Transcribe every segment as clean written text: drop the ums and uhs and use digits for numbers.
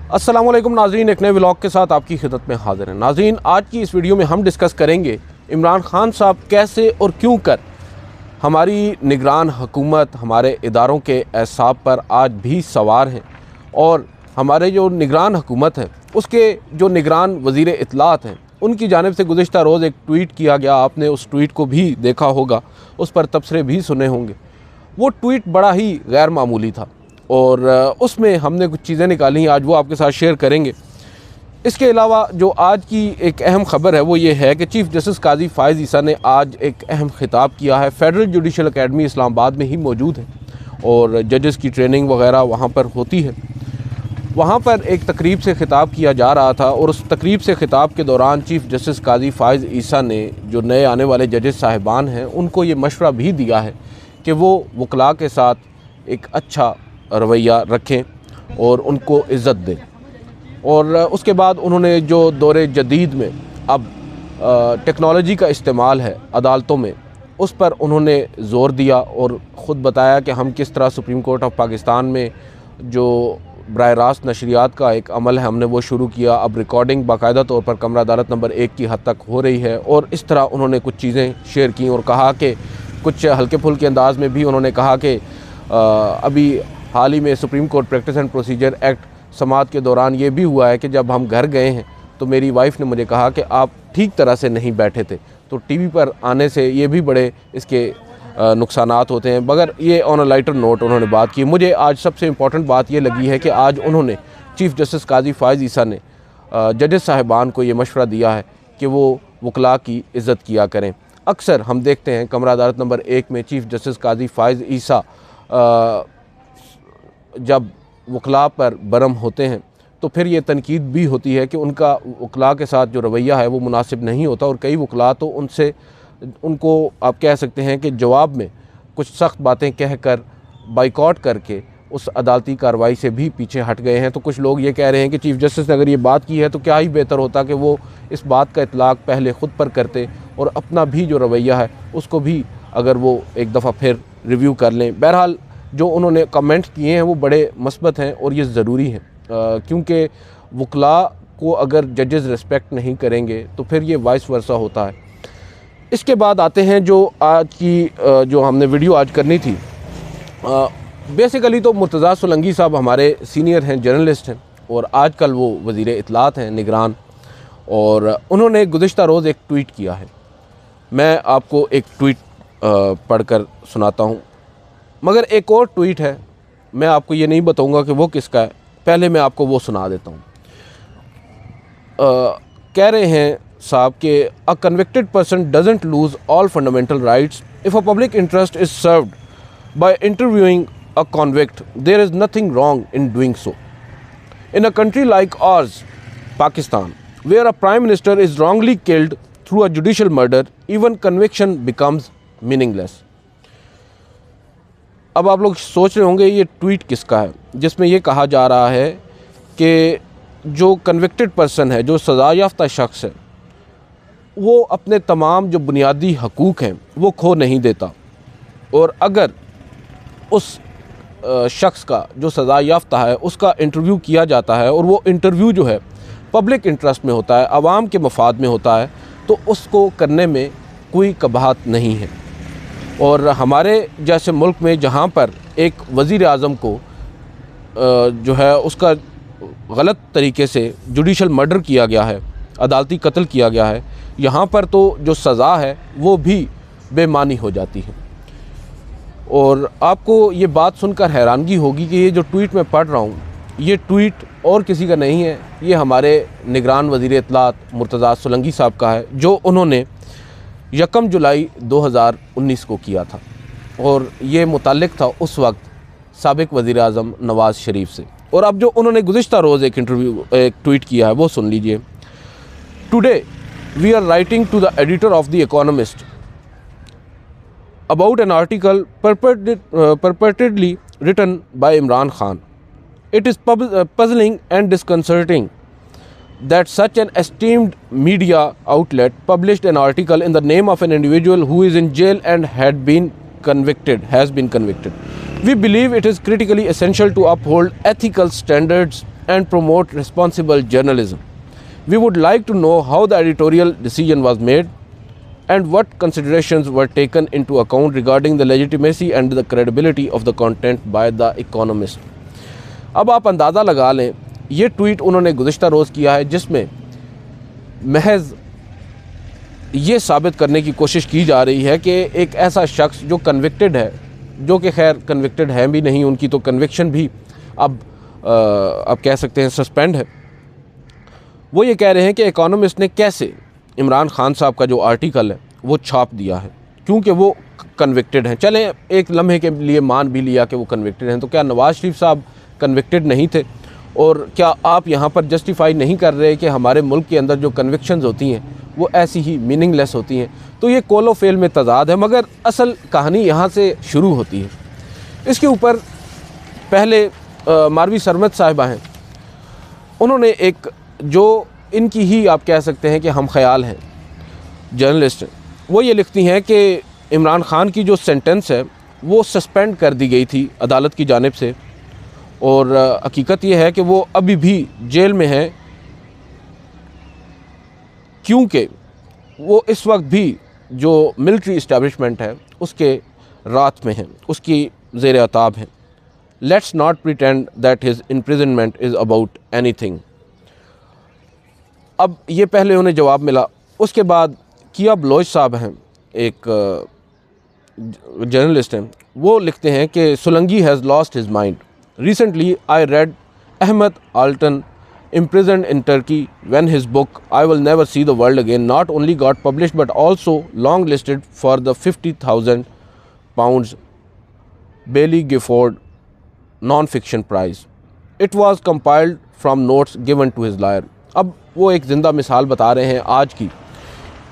अस्सलाम वालेकुम नाज़रीन, एक नए व्लॉग के साथ आपकी खिदमत में हाज़िर हैं। नाज़रीन, आज की इस वीडियो में हम डिस्कस करेंगे इमरान खान साहब कैसे और क्यों कर हमारी निगरान हुकूमत, हमारे इदारों के एहसाब पर आज भी सवार हैं और हमारे जो निगरान हुकूमत है उसके जो निगरान वज़ीर इत्तलात हैं उनकी जानिब से गुज़िश्ता रोज़ एक ट्वीट किया गया। आपने उस ट्वीट को भी देखा होगा, उस पर तबसरे भी सुने होंगे। वो ट्वीट बड़ा ही गैर मामूली था और उसमें हमने कुछ चीज़ें निकाली हैं, आज वो आपके साथ शेयर करेंगे। इसके अलावा जो आज की एक अहम ख़बर है वो ये है कि चीफ़ जस्टिस काजी फ़ाइज़ ईसा ने आज एक अहम ख़िताब किया है। फेडरल जुडिशल अकेडमी इस्लामाबाद में ही मौजूद है और जजेस की ट्रेनिंग वगैरह वहाँ पर होती है। वहाँ पर एक तकरीब से ख़िताब किया जा रहा था और उस तकरीब से ख़िताब के दौरान चीफ़ जस्टिस काजी फ़ाइज़ ईसा ने जो नए आने वाले जजेस साहिबान हैं उनको ये मशवरा भी दिया है कि वो वकला के साथ एक अच्छा रवैया रखें और उनको इज़्ज़त दें। और उसके बाद उन्होंने जो दौरे जदीद में अब टेक्नोलॉजी का इस्तेमाल है अदालतों में, उस पर उन्होंने ज़ोर दिया और ख़ुद बताया कि हम किस तरह सुप्रीम कोर्ट ऑफ पाकिस्तान में जो बराह रास्त नशरियात का एक अमल है हमने वो शुरू किया। अब रिकॉर्डिंग बाकायदा तौर पर कमरा अदालत नंबर 1 की हद तक हो रही है और इस तरह उन्होंने कुछ चीज़ें शेयर की और कहा कि कुछ हल्के फुल्के अंदाज में भी उन्होंने कहा कि अभी हाल ही में supreme court practice and procedure act समाअत के दौरान ये भी हुआ है कि जब हम घर गए हैं तो मेरी वाइफ़ ने मुझे कहा कि आप ठीक तरह से नहीं बैठे थे। तो टीवी पर आने से ये भी बड़े इसके नुकसानात होते हैं। मगर ये ऑन अ लाइटर नोट उन्होंने बात की। मुझे आज सबसे इम्पॉर्टेंट बात ये लगी है कि आज उन्होंने चीफ़ जस्टिस काजी फ़ाइज़ ईसा ने जजेस साहिबान को ये मशवरा दिया है कि वो वकला की इज़्ज़त किया करें। अक्सर हम देखते हैं कमरा अदालत नंबर 1 में चीफ़ जस्टिस काजी फ़ाइज़ ईसा जब वकला पर बरम होते हैं तो फिर ये तनकीद भी होती है कि उनका वकला के साथ जो रवैया है वो मुनासिब नहीं होता और कई वकला तो उनको आप कह सकते हैं कि जवाब में कुछ सख्त बातें कहकर बाइकॉट करके उस अदालती कार्रवाई से भी पीछे हट गए हैं। तो कुछ लोग ये कह रहे हैं कि चीफ़ जस्टिस ने अगर ये बात की है तो क्या ही बेहतर होता कि वो इस बात का इतलाक़ पहले ख़ुद पर करते और अपना भी जो रवैया है उसको भी अगर वो एक दफ़ा फिर रिव्यू कर लें। बहरहाल जो उन्होंने कमेंट किए हैं वो बड़े मस्बत हैं और ये ज़रूरी हैं क्योंकि वकला को अगर जजेस रिस्पेक्ट नहीं करेंगे तो फिर ये वाइस वर्सा होता है। इसके बाद आते हैं जो आज की जो हमने वीडियो आज करनी थी। बेसिकली तो मुर्तज़ा सोलंकी साहब हमारे सीनियर हैं, जर्नलिस्ट हैं और आजकल वो वज़ीर इत्तलात हैं, निगरान, और उन्होंने गुज़िश्ता रोज़ एक ट्वीट किया है। मैं आपको एक ट्वीट पढ़कर सुनाता हूँ, मगर एक और ट्वीट है, मैं आपको ये नहीं बताऊँगा कि वो किसका है, पहले मैं आपको वो सुना देता हूँ। कह रहे हैं साहब कि a convicted person doesn't lose all fundamental rights if a public interest is served by interviewing a convict there is nothing wrong in doing so in a country like ours Pakistan where a prime minister is wrongly killed through a judicial murder even conviction becomes meaningless. अब आप लोग सोच रहे होंगे ये tweet किसका है, जिसमें ये कहा जा रहा है कि जो कन्विक्टेड पर्सन है, जो सज़ा याफ्ता शख्स है, वो अपने तमाम जो बुनियादी हकूक़ हैं वो खो नहीं देता और अगर उस शख्स का जो सज़ा याफ्ता है उसका इंटरव्यू किया जाता है और वो इंटरव्यू जो है पब्लिक इंटरेस्ट में होता है, आवाम के मफाद में होता है, तो उसको करने में कोई कबाहत नहीं है। और हमारे जैसे मुल्क में जहाँ पर एक वज़ीर आज़म को जो है उसका गलत तरीके से जुडिशल मर्डर किया गया है, अदालती कत्ल किया गया है, यहाँ पर तो जो सज़ा है वो भी बेमानी हो जाती है। और आपको ये बात सुनकर हैरानगी होगी कि ये जो ट्वीट मैं पढ़ रहा हूँ ये ट्वीट और किसी का नहीं है, ये हमारे निगरान वज़ीर इत्तलात मुर्तज़ा सोलंकी साहब का है, जो उन्होंने 1 जुलाई 2019 को किया था और ये मुताल्लिक़ था उस वक्त साबिक़ वज़ीर आज़म नवाज़ शरीफ से। और अब जो उन्होंने गुज़िश्ता रोज़ एक ट्वीट किया है वो सुन लीजिए। Today we are writing to the editor of the Economist about an article purportedly written by Imran Khan. It is puzzling and disconcerting that such an esteemed media outlet published an article in the name of an individual who is in jail and has been convicted. We believe it is critically essential to uphold ethical standards and promote responsible journalism. We would like to know how the editorial decision was made and what considerations were taken into account regarding the legitimacy and the credibility of the content by the Economist. अब आप अंदाज़ा लगा लें, ये tweet उन्होंने गुज़िश्ता रोज़ किया है जिसमें महज ये साबित करने की कोशिश की जा रही है कि एक ऐसा शख्स जो कन्विक्टेड है, जो कि खैर कन्विक्टेड है भी नहीं, उनकी तो कन्विक्शन भी अब कह सकते हैं सस्पेंड है, वो ये कह रहे हैं कि इकोनॉमिस्ट ने कैसे इमरान खान साहब का जो आर्टिकल है वो छाप दिया है क्योंकि वो कन्विक्टेड हैं। चलें एक लम्हे के लिए मान भी लिया कि वो कन्विक्टेड हैं, तो क्या नवाज़ शरीफ साहब कन्विक्टेड नहीं थे? और क्या आप यहाँ पर जस्टिफाई नहीं कर रहे कि हमारे मुल्क के अंदर जो कन्विक्शंस होती हैं वो ऐसी ही मीनिंगलेस होती हैं? तो ये कोलो फेल में तजाद है, मगर असल कहानी यहाँ से शुरू होती है। इसके ऊपर पहले मारवी सरमद साहिबा हैं, उन्होंने एक जो इनकी ही आप कह सकते हैं कि हम ख्याल हैं जर्नलिस्ट, वो ये लिखती हैं कि इमरान खान की जो सेंटेंस है वो सस्पेंड कर दी गई थी अदालत की जानिब से, और हकीकत ये है कि वो अभी भी जेल में है क्योंकि वो इस वक्त भी जो मिलिट्री इस्टेब्लिशमेंट है उसके रात में है, उसकी ज़ेर अताब है। Let's not pretend that his imprisonment is about anything. अब ये पहले उन्हें जवाब मिला। उसके बाद किया बलोच साहब हैं, एक जर्नलिस्ट हैं, वो लिखते हैं कि Solanki has lost his mind. Recently, I read Ahmed Altan imprisoned in Turkey when his book I Will Never See the World Again not only got published but also longlisted for the £50,000 Baillie Gifford non-fiction prize. It was compiled from notes given to his lawyer. अब वो एक ज़िंदा मिसाल बता रहे हैं आज की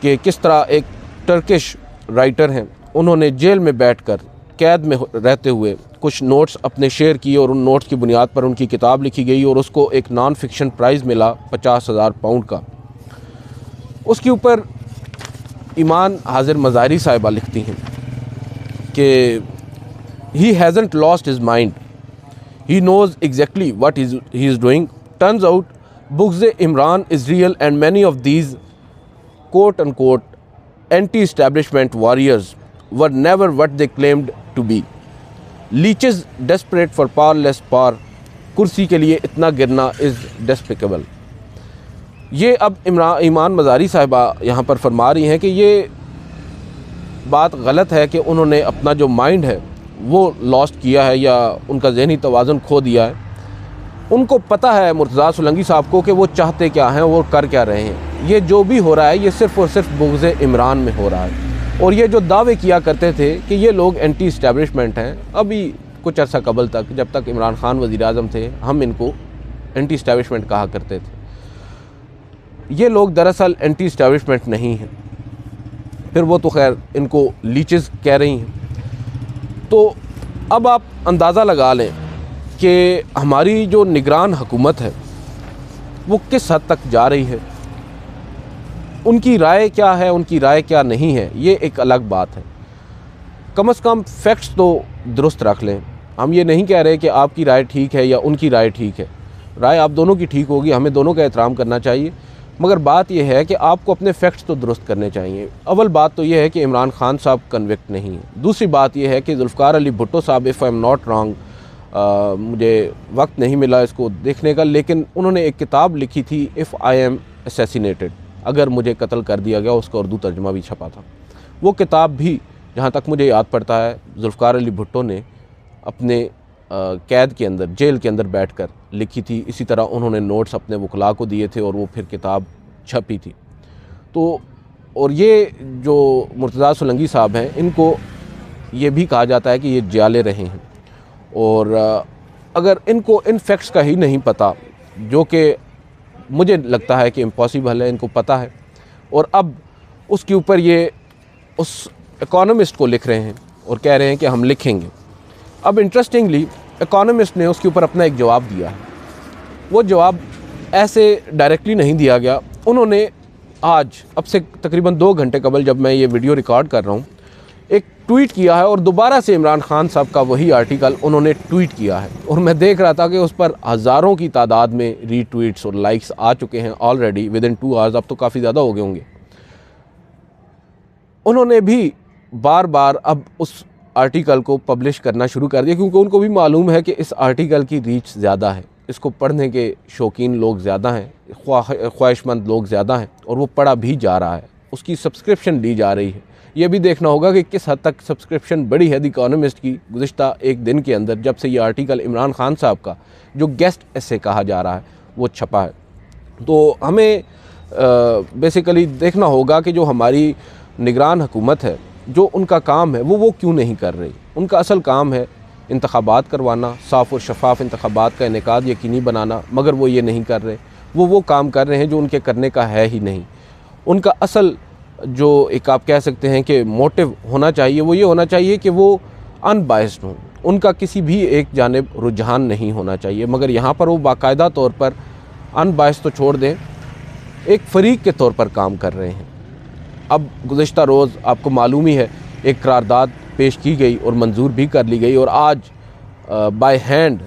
कि किस तरह एक टर्किश राइटर हैं, उन्होंने जेल में बैठकर कैद में रहते हुए कुछ नोट्स अपने शेयर किए और उन नोट्स की बुनियाद पर उनकी किताब लिखी गई और उसको एक नॉन फिक्शन प्राइज़ मिला £50,000 का। उसके ऊपर ईमान हाजिर मज़ारी साहिबा लिखती हैं कि he hasn't lost his mind, he knows exactly what he is doing. Turns out बुग़्ज़ Imran is real and many of these quote unquote anti establishment warriors were never what they claimed to be. Leeches desperate for powerless power, कुर्सी के लिए इतना गिरना is despicable. ये अब ईमान मज़ारी साहिबा यहाँ पर फरमा रही हैं कि ये बात गलत है कि उन्होंने अपना जो माइंड है वो लॉस्ट किया है या उनका ज़हनी तवाज़ुन खो दिया है। उनको पता है मुर्तज़ा सोलंकी साहब को कि वो चाहते क्या हैं, वो कर क्या रहे हैं। ये जो भी हो रहा है ये सिर्फ़ और सिर्फ बुग़्ज़ इमरान में हो रहा है। और ये जो दावे किया करते थे कि ये लोग एंटी इस्टेब्लिशमेंट हैं, अभी कुछ अर्सा कबल तक जब तक इमरान खान वज़ीर-ए-आज़म थे हम इनको एंटी इस्टेब्लिशमेंट कहा करते थे। ये लोग दरअसल एंटी इस्टेब्लिशमेंट नहीं हैं, फिर वो तो खैर इनको लीचेस कह रही हैं। तो अब आप अंदाज़ा लगा लें कि हमारी जो निगरान हुकूमत है वो किस हद तक जा रही है। उनकी राय क्या है, उनकी राय क्या नहीं है, ये एक अलग बात है। कम से कम फैक्ट्स तो दुरुस्त रख लें। हम ये नहीं कह रहे कि आपकी राय ठीक है या उनकी राय ठीक है, राय आप दोनों की ठीक होगी, हमें दोनों का एहतराम करना चाहिए, मगर बात यह है कि आपको अपने फैक्ट्स तो दुरुस्त करने चाहिए। अव्वल बात तो यह है कि इमरान खान साहब कन्विक्ट नहीं है। दूसरी बात यह है कि जुल्फ़िकार अली भुट्टो साहब, if I am not wrong, मुझे वक्त नहीं मिला इसको देखने का, लेकिन उन्होंने एक किताब लिखी थी इफ़ आई एम असैसिनेटेड, अगर मुझे कत्ल कर दिया गया, उसका उर्दू तर्जुमा भी छपा था। वो किताब भी जहाँ तक मुझे याद पड़ता है जुल्फ़िकार अली भुट्टो ने अपने कैद के अंदर, जेल के अंदर बैठकर लिखी थी। इसी तरह उन्होंने नोट्स अपने वकला को दिए थे और वो फिर किताब छपी थी। तो और ये जो मुर्तज़ा सोलंकी साहब हैं, इनको ये भी कहा जाता है कि ये जाले रहे हैं, और अगर इनको इन फैक्ट्स का ही नहीं पता, जो कि मुझे लगता है कि इम्पॉसिबल है, इनको पता है, और अब उसके ऊपर ये उस इकोनॉमिस्ट को लिख रहे हैं और कह रहे हैं कि हम लिखेंगे। अब इंटरेस्टिंगली इकोनॉमिस्ट ने उसके ऊपर अपना एक जवाब दिया है। वो जवाब ऐसे डायरेक्टली नहीं दिया गया। उन्होंने आज, अब से तकरीबन 2 घंटे कबल जब मैं ये वीडियो रिकॉर्ड कर रहा हूँ, एक ट्वीट किया है और दोबारा से इमरान खान साहब का वही आर्टिकल उन्होंने ट्वीट किया है। और मैं देख रहा था कि उस पर हज़ारों की तादाद में रीट्वीट्स और लाइक्स आ चुके हैं ऑलरेडी विद इन 2 आवर्स, अब तो काफ़ी ज़्यादा हो गए होंगे। उन्होंने भी बार बार अब उस आर्टिकल को पब्लिश करना शुरू कर दिया, क्योंकि उनको भी मालूम है कि इस आर्टिकल की रीच ज़्यादा है, इसको पढ़ने के शौकीन लोग ज़्यादा हैं, ख्वाहिशमंद लोग ज़्यादा हैं, और वो पढ़ा भी जा रहा है, उसकी सब्सक्रिप्शन दी जा रही है। ये भी देखना होगा कि किस हद तक सब्सक्रिप्शन बढ़ी है द इकोनॉमिस्ट की गुज़िश्ता एक दिन के अंदर, जब से ये आर्टिकल इमरान खान साहब का जो गेस्ट ऐसे कहा जा रहा है वो छपा है। तो हमें बेसिकली देखना होगा कि जो हमारी निगरान हुकूमत है, जो उनका काम है वो क्यों नहीं कर रही। उनका असल काम है इंतखाबात करवाना, साफ़ और शफाफ इंतखाबात का इनेकाद यकीनी बनाना, मगर वो ये नहीं कर रहे। वो काम कर रहे हैं जो उनके करने का है ही नहीं। उनका असल जो एक आप कह सकते हैं कि मोटिव होना चाहिए, वो ये होना चाहिए कि वो अनबायस्ड हों, उनका किसी भी एक जानिब रुझान नहीं होना चाहिए। मगर यहाँ पर वो बाकायदा तौर पर अनबायस्ड तो छोड़ दें, एक फ़रीक के तौर पर काम कर रहे हैं। अब गुज़िश्ता रोज़ आपको मालूम ही है एक करारदाद पेश की गई और मंजूर भी कर ली गई, और आज बाय हैंड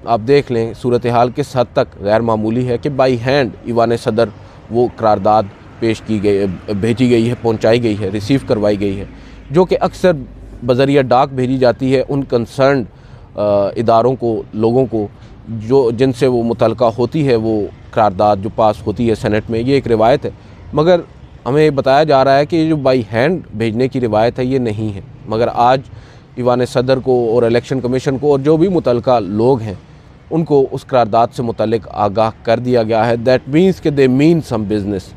आप देख लें सूरत हाल किस हद तक गैर मामूली है कि बाय हैंड ईवान सदर वो करारदाद पेश की गई, भेजी गई है, पहुंचाई गई है, रिसीव करवाई गई है, जो कि अक्सर बज़रिया डाक भेजी जाती है उन कंसर्न इदारों को, लोगों को जो जिनसे वो मुतलका होती है वो करारदाद जो पास होती है सेनेट में। ये एक रिवायत है, मगर हमें बताया जा रहा है कि जो बाई हैंड भेजने की रिवायत है ये नहीं है। मगर आज ईवान सदर को और इलेक्शन कमीशन को और जो भी मुतलका लोग हैं उनको उस करारदाद से मुतल्लिक आगाह कर दिया गया है। दैट मीन्स कि दे मीन सम बिज़नेस,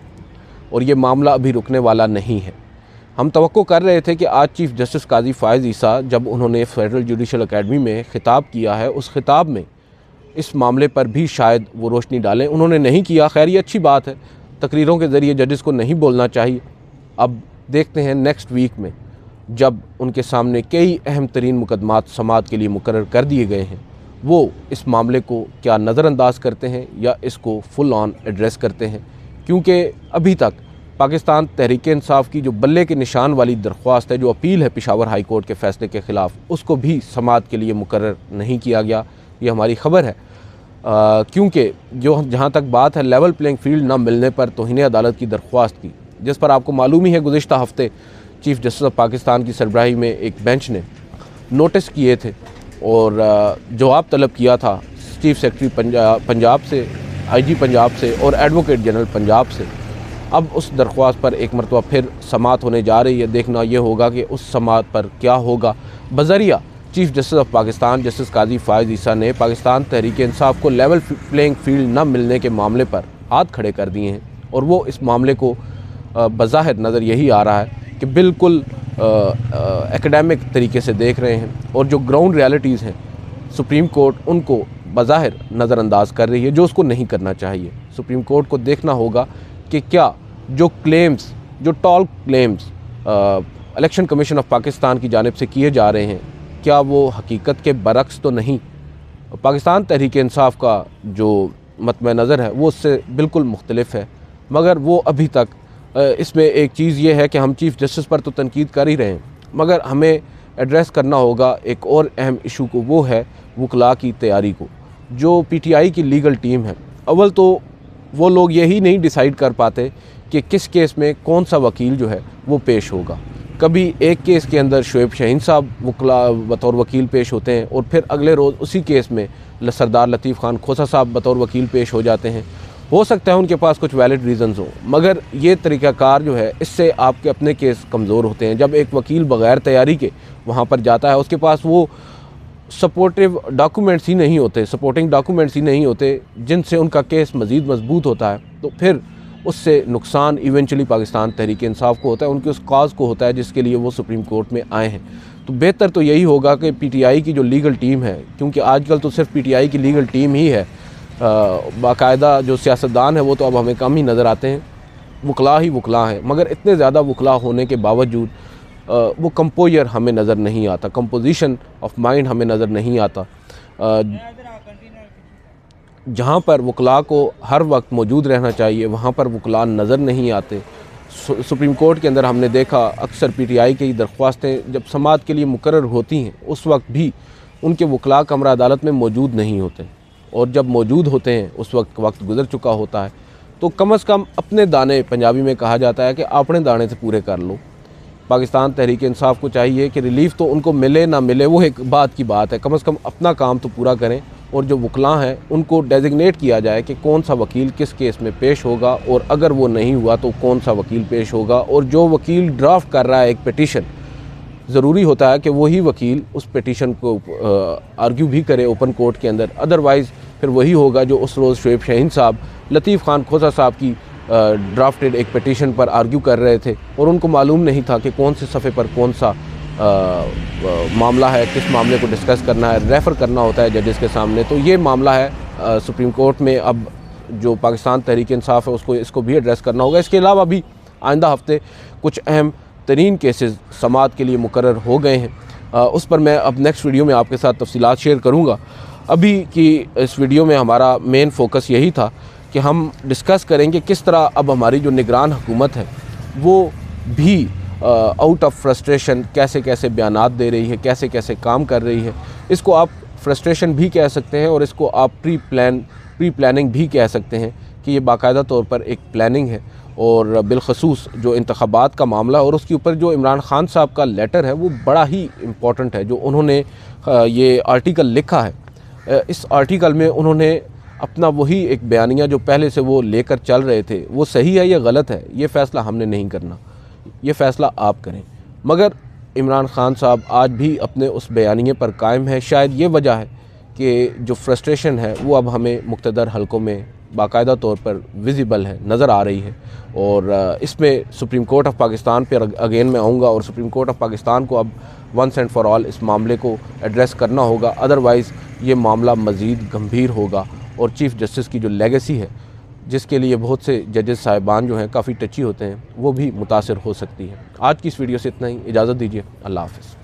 और ये मामला अभी रुकने वाला नहीं है। हम तवक्को कर रहे थे कि आज चीफ़ जस्टिस काजी फ़ायज़ ईसा जब उन्होंने फेडरल जुडिशल अकेडमी में ख़िताब किया है, उस ख़िताब में इस मामले पर भी शायद वो रोशनी डालें। उन्होंने नहीं किया, खैर ये अच्छी बात है, तकरीरों के ज़रिए जजेस को नहीं बोलना चाहिए। अब देखते हैं नेक्स्ट वीक में जब उनके सामने कई अहम तरीन मुकदमात समाअत के लिए मुकर्रर कर दिए गए हैं, वो इस मामले को क्या नज़रअंदाज करते हैं या इसको फुल ऑन एड्रेस करते हैं। क्योंकि अभी तक पाकिस्तान तहरीक इंसाफ की जो बल्ले के निशान वाली दरख्वास्त है, जो अपील है पेशावर हाई कोर्ट के फ़ैसले के ख़िलाफ़, उसको भी समाअत के लिए मुकर्रर नहीं किया गया। ये हमारी ख़बर है, क्योंकि जो जहाँ तक बात है लेवल प्लेइंग फील्ड ना मिलने पर तौहीन अदालत की दरख्वास्त की, जिस पर आपको मालूम ही है गुज़िश्ता हफ़्ते चीफ़ जस्टिस ऑफ पाकिस्तान की सरबराही में एक बेंच ने नोटिस किए थे और जवाब तलब किया था चीफ़ सेक्रेटरी पंजाब से, IG पंजाब से और एडवोकेट जनरल पंजाब से। अब उस दरख्वास्त पर एक मरतबा फिर समाअत होने जा रही है। देखना ये होगा कि उस समाअत पर क्या होगा। बज़रिया chief justice of Pakistan justice Qazi Faez Isa ने पाकिस्तान तहरीक इंसाफ को लेवल प्लेइंग फील्ड न मिलने के मामले पर हाथ खड़े कर दिए हैं, और वो इस मामले को बज़ाहिर नज़र यही आ रहा है कि बिल्कुल एकेडमिक तरीके से देख रहे हैं, और जो ग्राउंड रियलिटीज़ हैं सुप्रीम कोर्ट उनको बज़ाहिर नज़रअंदाज कर रही है, जो उसको नहीं करना चाहिए। सुप्रीम कोर्ट को देखना होगा कि क्या जो क्लेम्स, जो toll claims election commission of Pakistan की जानिब से किए जा रहे हैं, क्या वो हकीकत के बरक्स तो नहीं। पाकिस्तान तहरीक इंसाफ का जो मतम नज़र है वो उससे बिल्कुल मुख्तलिफ है, मगर वो अभी तक इसमें एक चीज़ ये है कि हम चीफ़ जस्टिस पर तो तनकीद कर ही रहे हैं, मगर हमें एड्रेस करना होगा एक और अहम इशू को, वो है वकला की तैयारी को। जो PTI की लीगल टीम है, अव्वल तो वो लोग यही नहीं डिसाइड कर पाते कि किस केस में कौन सा वकील जो है वो पेश होगा। कभी एक केस के अंदर शोएब शाहीन साहब वकला बतौर वकील पेश होते हैं, और फिर अगले रोज़ उसी केस में सरदार लतीफ़ खान खोसा साहब बतौर वकील पेश हो जाते हैं। हो सकता है उनके पास कुछ वैलिड रीज़न्स हो, मगर ये तरीक़ाकार जो है इससे आपके अपने केस कमज़ोर होते हैं। जब एक वकील बग़ैर तैयारी के वहाँ पर जाता है, उसके पास वो सपोर्टिव डॉक्यूमेंट्स ही नहीं होते, सपोर्टिंग डॉक्यूमेंट्स ही नहीं होते जिनसे उनका केस मज़ीद मजबूत होता है, तो फिर उससे नुकसान इवेंचुअली पाकिस्तान तहरीक इंसाफ को होता है, उनके उस काज को होता है जिसके लिए वो सुप्रीम कोर्ट में आए हैं। तो बेहतर तो यही होगा कि PTI की जो लीगल टीम है, क्योंकि आजकल तो सिर्फ PTI की लीगल टीम ही है, बाकायदा जो सियासतदान है वो तो अब हमें कम ही नज़र आते हैं, वकला ही वकला हैं, मगर इतने ज़्यादा वकला होने के बावजूद वो कंपोजर हमें नज़र नहीं आता, कंपोजिशन ऑफ माइंड हमें नज़र नहीं आता। जहाँ पर वकला को हर वक्त मौजूद रहना चाहिए वहाँ पर वकला नज़र नहीं आते। सुप्रीम कोर्ट के अंदर हमने देखा अक्सर PTI की दरख्वास्तें जब समाअत के लिए मुकर्रर होती हैं उस वक्त भी उनके वकला कमरा अदालत में मौजूद नहीं होते, और जब मौजूद होते हैं उस वक्त गुजर चुका होता है। तो कम से कम अपने दाने, पंजाबी में कहा जाता है कि अपने दाने से पूरे कर लो। पाकिस्तान तहरीक इंसाफ को चाहिए कि रिलीफ तो उनको मिले ना मिले वो एक बात की बात है, कम से कम अपना काम तो पूरा करें, और जो वकला हैं उनको डेजिग्नेट किया जाए कि कौन सा वकील किस केस में पेश होगा, और अगर वो नहीं हुआ तो कौन सा वकील पेश होगा। और जो वकील ड्राफ्ट कर रहा है एक पिटीशन, ज़रूरी होता है कि वही वकील उस पिटीशन को आर्ग्यू भी करे ओपन कोर्ट के अंदर, अदरवाइज़ फिर वही होगा जो उस रोज़ शुएब शाहीन साहब लतीफ़ खान खोसा साहब की ड्राफ्टेड एक पिटीशन पर आर्ग्यू कर रहे थे, और उनको मालूम नहीं था कि कौन से सफ़े पर कौन सा मामला है, किस मामले को डिस्कस करना है, रेफ़र करना होता है जजेस के सामने। तो ये मामला है सुप्रीम कोर्ट में, अब जो पाकिस्तान तहरीक इंसाफ है इसको भी एड्रेस करना होगा। इसके अलावा भी आइंदा हफ्ते कुछ अहम तरीन केसेस समाअत के लिए मुकर्रर हो गए हैं, उस पर मैं अब नेक्स्ट वीडियो में आपके साथ तफसीलात शेयर करूँगा। अभी की इस वीडियो में हमारा मेन फोकस यही था कि हम डिस्कस करेंगे किस तरह अब हमारी जो निगरान हुकूमत है वो भी आउट ऑफ फ्रस्ट्रेशन कैसे कैसे बयानात दे रही है, कैसे कैसे काम कर रही है। इसको आप फ्रस्ट्रेशन भी कह सकते हैं, और इसको आप प्री प्लानिंग भी कह सकते हैं कि ये बाकायदा तौर पर एक प्लानिंग है। और बिलखसूस जो इंतखाबात का मामला और उसके ऊपर जो इमरान खान साहब का लेटर है वो बड़ा ही इम्पोर्टेंट है, जो उन्होंने ये आर्टिकल लिखा है। इस आर्टिकल में उन्होंने अपना वही एक बयानिया जो पहले से वो लेकर चल रहे थे, वो सही है या गलत है, ये फ़ैसला हमने नहीं करना, ये फ़ैसला आप करें। मगर इमरान खान साहब आज भी अपने उस बयानिए पर कायम है। शायद ये वजह है कि जो फ्रस्ट्रेशन है वो अब हमें मुख्तदर हलकों में बाकायदा तौर पर विजिबल है, नज़र आ रही है। और इसमें सुप्रीम कोर्ट ऑफ पाकिस्तान पर अगेन मैं आऊँगा, और सुप्रीम कोर्ट ऑफ पाकिस्तान को अब वंस एंड फॉर ऑल इस मामले को एड्रेस करना होगा, अदरवाइज़ ये मामला मज़ीद गंभीर होगा, और चीफ़ जस्टिस की जो लेगेसी है जिसके लिए बहुत से जजेस साहिबान जो हैं काफ़ी टची होते हैं, वो भी मुतासिर हो सकती है। आज की इस वीडियो से इतना ही, इजाज़त दीजिए, अल्लाह हाफ़िज़।